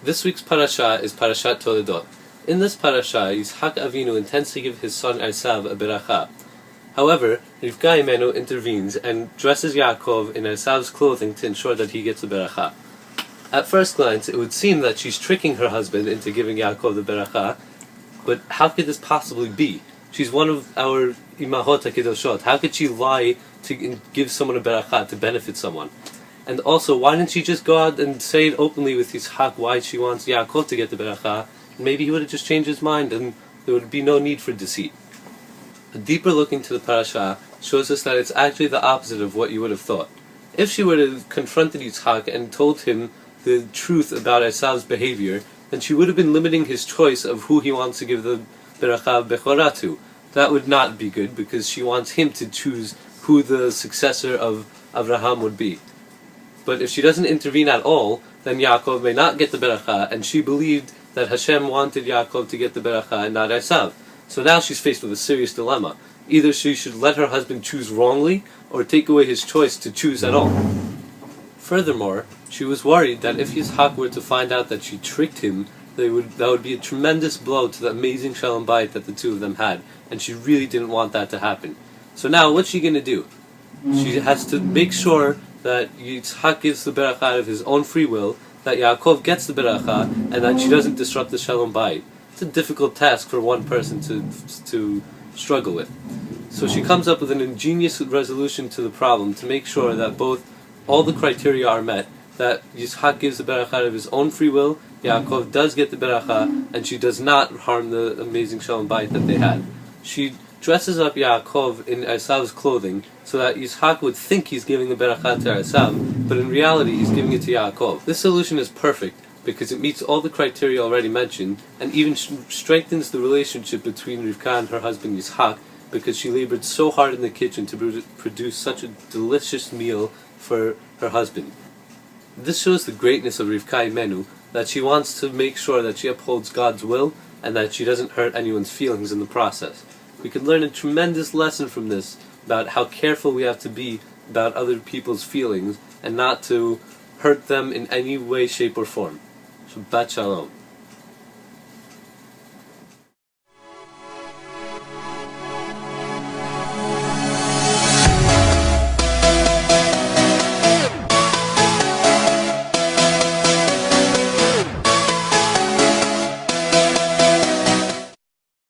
This week's parasha is Parashat Toldot. In this parasha, Yitzhak Avinu intends to give his son Esav a beracha. However, Rivka Imenu intervenes and dresses Yaakov in Esav's clothing to ensure that he gets the beracha. At first glance, it would seem that she's tricking her husband into giving Yaakov the beracha, but how could this possibly be? She's one of our imahot hakedoshot. How could she lie to give someone a beracha to benefit someone? And also, why didn't she just go out and say it openly with Yitzhak why she wants Yaakov to get the beracha? Maybe he would have just changed his mind and there would be no need for deceit. A deeper look into the parasha shows us that it's actually the opposite of what you would have thought. If she would have confronted Yitzhak and told him the truth about Esav's behavior, then she would have been limiting his choice of who he wants to give the beracha bechorah to. That would not be good because she wants him to choose who the successor of Abraham would be. But if she doesn't intervene at all, then Yaakov may not get the beracha, and she believed that Hashem wanted Yaakov to get the beracha and not Esav. So now she's faced with a serious dilemma. Either she should let her husband choose wrongly, or take away his choice to choose at all. Furthermore, she was worried that if Yitzhak were to find out that she tricked him, that would be a tremendous blow to the amazing shalom bayit that the two of them had, and she really didn't want that to happen. So now, what's she going to do? She has to make sure that Yitzhak gives the beracha out of his own free will, that Yaakov gets the beracha, and that she doesn't disrupt the shalom bayit. It's a difficult task for one person to struggle with. So she comes up with an ingenious resolution to the problem to make sure that all the criteria are met, that Yitzhak gives the beracha out of his own free will, Yaakov does get the beracha, and she does not harm the amazing shalom bayit that they had. She dresses up Yaakov in Esav's clothing so that Yitzhak would think he's giving the beracha to Esav, but in reality he's giving it to Yaakov. This solution is perfect because it meets all the criteria already mentioned and even strengthens the relationship between Rivka and her husband Yitzhak because she labored so hard in the kitchen to produce such a delicious meal for her husband. This shows the greatness of Rivka Imenu, that she wants to make sure that she upholds God's will and that she doesn't hurt anyone's feelings in the process. We can learn a tremendous lesson from this about how careful we have to be about other people's feelings and not to hurt them in any way, shape, or form. Shabbat Shalom.